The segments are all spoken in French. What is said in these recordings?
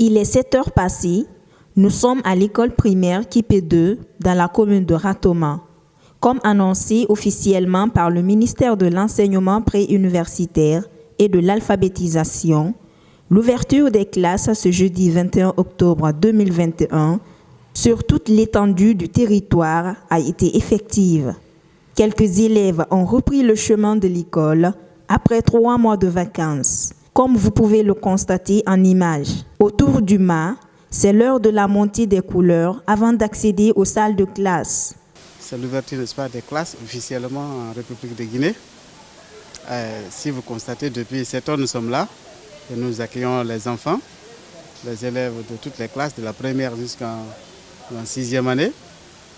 Il est 7 heures passées. Nous sommes à l'école primaire Kipé 2 dans la commune de Ratoma. Comme annoncé officiellement par le ministère de l'enseignement préuniversitaire et de l'alphabétisation, l'ouverture des classes ce jeudi 21 octobre 2021 sur toute l'étendue du territoire a été effective. Quelques élèves ont repris le chemin de l'école après 3 mois de vacances. Comme vous pouvez le constater en image, autour du mât, c'est l'heure de la montée des couleurs avant d'accéder aux salles de classe. C'est l'ouverture des classes officiellement en République de Guinée. Si vous constatez, depuis 7 heures, nous sommes là et nous accueillons les enfants, les élèves de toutes les classes, de la première jusqu'en 6e année.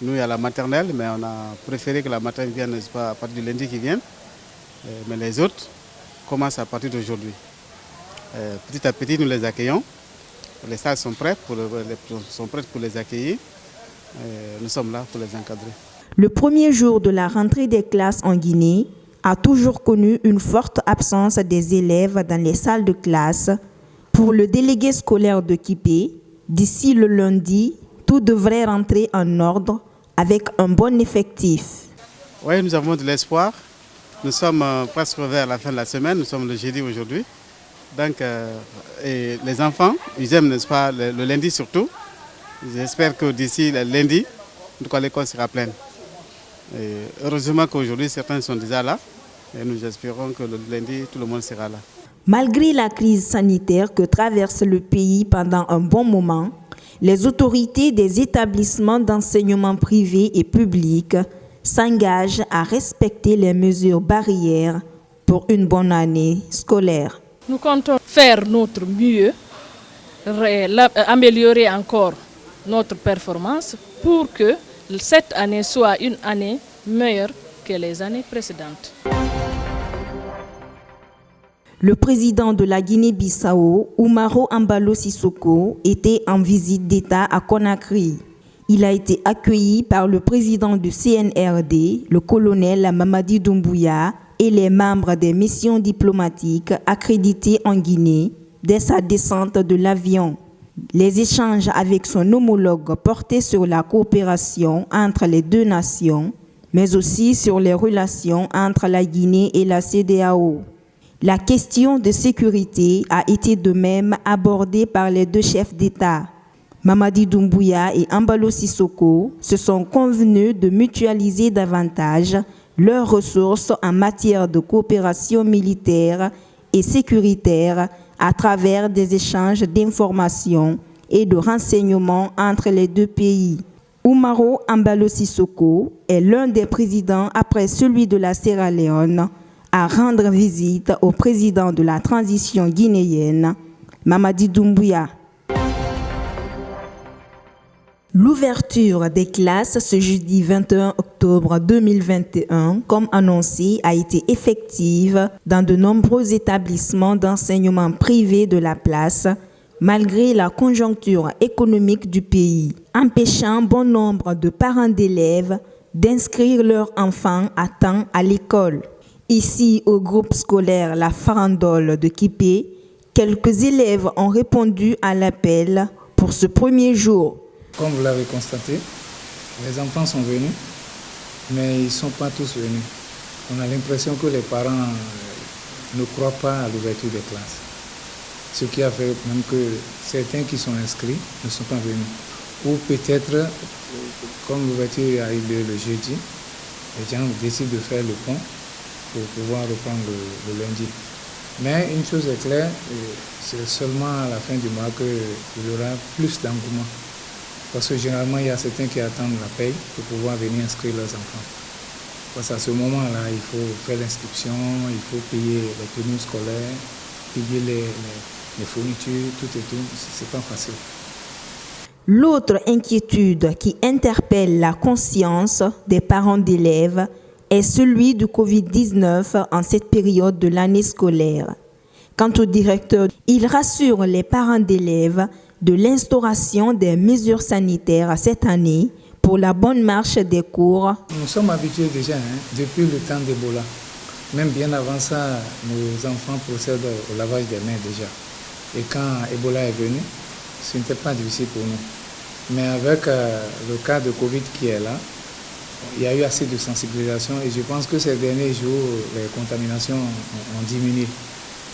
Nous, il y a la maternelle, mais on a préféré que la maternelle vienne, n'est-ce pas, à partir du lundi qui vient. Mais les autres commencent à partir d'aujourd'hui. Petit à petit, nous les accueillons. Les salles sont prêtes pour les accueillir. Nous sommes là pour les encadrer. Le premier jour de la rentrée des classes en Guinée a toujours connu une forte absence des élèves dans les salles de classe. Pour le délégué scolaire de Kipé, d'ici le lundi, tout devrait rentrer en ordre avec un bon effectif. Oui, nous avons de l'espoir. Nous sommes presque vers la fin de la semaine, nous sommes le jeudi aujourd'hui. Donc, et les enfants, ils aiment, n'est-ce pas, le lundi surtout. J'espère que d'ici le lundi, en tout cas, l'école sera pleine. Et heureusement qu'aujourd'hui, certains sont déjà là. Et nous espérons que le lundi, tout le monde sera là. Malgré la crise sanitaire que traverse le pays pendant un bon moment, les autorités des établissements d'enseignement privés et publics s'engagent à respecter les mesures barrières pour une bonne année scolaire. Nous comptons faire notre mieux, améliorer encore notre performance pour que cette année soit une année meilleure que les années précédentes. Le président de la Guinée-Bissau, Umaro Embalo Sissoko, était en visite d'État à Conakry. Il a été accueilli par le président du CNRD, le colonel Mamadi Doumbouya, et les membres des missions diplomatiques accréditées en Guinée dès sa descente de l'avion. Les échanges avec son homologue portaient sur la coopération entre les deux nations, mais aussi sur les relations entre la Guinée et la CEDEAO. La question de sécurité a été de même abordée par les deux chefs d'État. Mamadi Doumbouya et Embalo Sissoko se sont convenus de mutualiser davantage leurs ressources en matière de coopération militaire et sécuritaire à travers des échanges d'informations et de renseignements entre les deux pays. Umaro Embalo Sissoko est l'un des présidents, après celui de la Sierra Leone, à rendre visite au président de la transition guinéenne, Mamadi Doumbouya. L'ouverture des classes ce jeudi 21 octobre 2021, comme annoncé, a été effective dans de nombreux établissements d'enseignement privé de la place, malgré la conjoncture économique du pays, empêchant bon nombre de parents d'élèves d'inscrire leurs enfants à temps à l'école. Ici, au groupe scolaire La Farandole de Kipé, quelques élèves ont répondu à l'appel pour ce premier jour. Comme vous l'avez constaté, les enfants sont venus, mais ils ne sont pas tous venus. On a l'impression que les parents ne croient pas à l'ouverture des classes. Ce qui a fait même que certains qui sont inscrits ne sont pas venus. Ou peut-être, comme l'ouverture a eu lieu le jeudi, les gens décident de faire le pont pour pouvoir reprendre le lundi. Mais une chose est claire, c'est seulement à la fin du mois qu'il y aura plus d'engouement. Parce que généralement, il y a certains qui attendent la paye pour pouvoir venir inscrire leurs enfants. Parce qu'à ce moment-là, il faut faire l'inscription, il faut payer les tenues scolaires, payer les fournitures, tout et tout. C'est pas facile. L'autre inquiétude qui interpelle la conscience des parents d'élèves est celui du Covid-19 en cette période de l'année scolaire. Quant au directeur, il rassure les parents d'élèves de l'instauration des mesures sanitaires cette année pour la bonne marche des cours. Nous sommes habitués déjà depuis le temps d'Ebola. Même bien avant ça, nos enfants procèdent au lavage des mains déjà. Et quand Ebola est venu, ce n'était pas difficile pour nous. Mais avec le cas de Covid qui est là, il y a eu assez de sensibilisation et je pense que ces derniers jours, les contaminations ont diminué.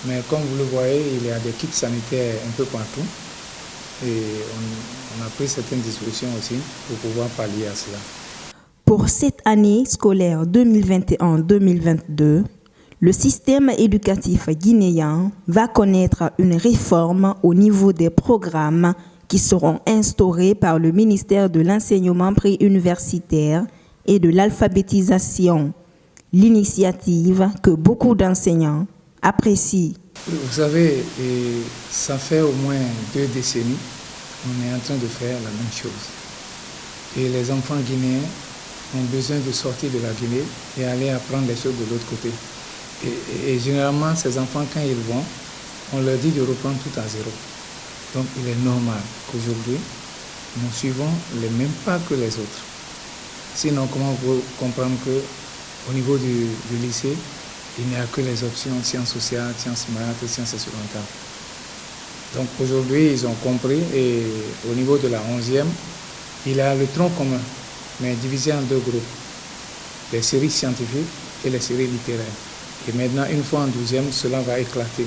Mais comme vous le voyez, il y a des kits sanitaires un peu partout et on a pris certaines dispositions aussi pour pouvoir pallier à cela. Pour cette année scolaire 2021-2022, le système éducatif guinéen va connaître une réforme au niveau des programmes qui seront instaurés par le ministère de l'Enseignement préuniversitaire et de l'alphabétisation, l'initiative que beaucoup d'enseignants apprécient. Vous savez, ça fait au moins 2 décennies qu'on est en train de faire la même chose. Et les enfants guinéens ont besoin de sortir de la Guinée et aller apprendre les choses de l'autre côté. Et généralement, ces enfants, quand ils vont, on leur dit de reprendre tout à zéro. Donc, il est normal qu'aujourd'hui, nous suivons les mêmes pas que les autres. Sinon, comment vous comprendre qu'au niveau du lycée, il n'y a que les options sciences sociales, sciences maths et sciences expérimentales. Donc, aujourd'hui, ils ont compris et au niveau de la 11e, il y a le tronc commun, mais divisé en 2 groupes, les séries scientifiques et les séries littéraires. Et maintenant, une fois en 12e, cela va éclater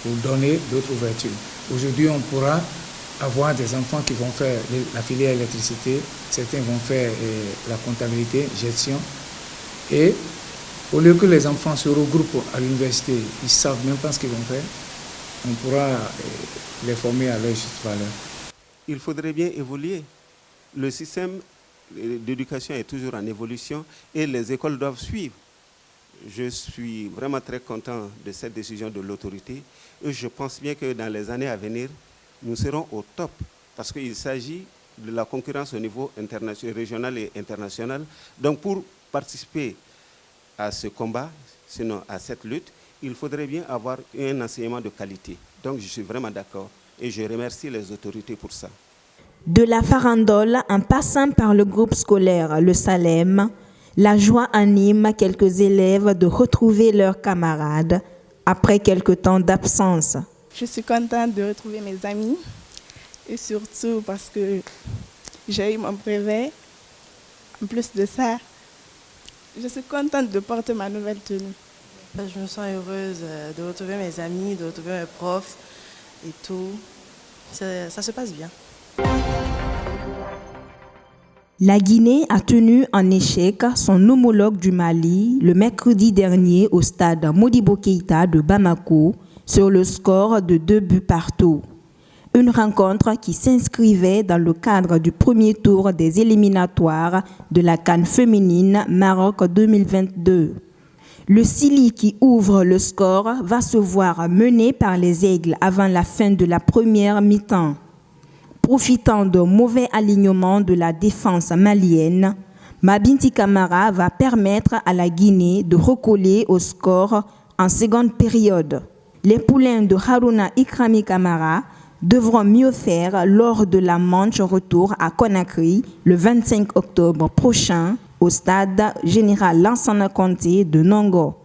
pour donner d'autres ouvertures. Aujourd'hui, on pourra avoir des enfants qui vont faire la filière électricité, certains vont faire la comptabilité, gestion. Et au lieu que les enfants se regroupent à l'université, ils ne savent même pas ce qu'ils vont faire, on pourra les former à leur juste valeur. Il faudrait bien évoluer. Le système d'éducation est toujours en évolution et les écoles doivent suivre. Je suis vraiment très content de cette décision de l'autorité et je pense bien que dans les années à venir, nous serons au top parce qu'il s'agit de la concurrence au niveau international, régional et international. Donc pour participer à ce combat, sinon à cette lutte, il faudrait bien avoir un enseignement de qualité. Donc je suis vraiment d'accord et je remercie les autorités pour ça. De la farandole en passant par le groupe scolaire Le Salem, la joie anime quelques élèves de retrouver leurs camarades après quelques temps d'absence. Je suis contente de retrouver mes amis et surtout parce que j'ai eu mon brevet. En plus de ça, je suis contente de porter ma nouvelle tenue. Je me sens heureuse de retrouver mes amis, de retrouver mes profs et tout. Ça se passe bien. La Guinée a tenu en échec son homologue du Mali le mercredi dernier au stade Modibo Keïta de Bamako sur le score de 2 buts partout. Une rencontre qui s'inscrivait dans le cadre du premier tour des éliminatoires de la CAN féminine Maroc 2022. Le Sili qui ouvre le score va se voir mené par les Aigles avant la fin de la première mi-temps. Profitant d'un mauvais alignement de la défense malienne, Mabinti Camara va permettre à la Guinée de recoller au score en seconde période. Les poulains de Haruna Ikrami Camara devront mieux faire lors de la manche retour à Conakry le 25 octobre prochain au stade général Lansana Conté de Nongo.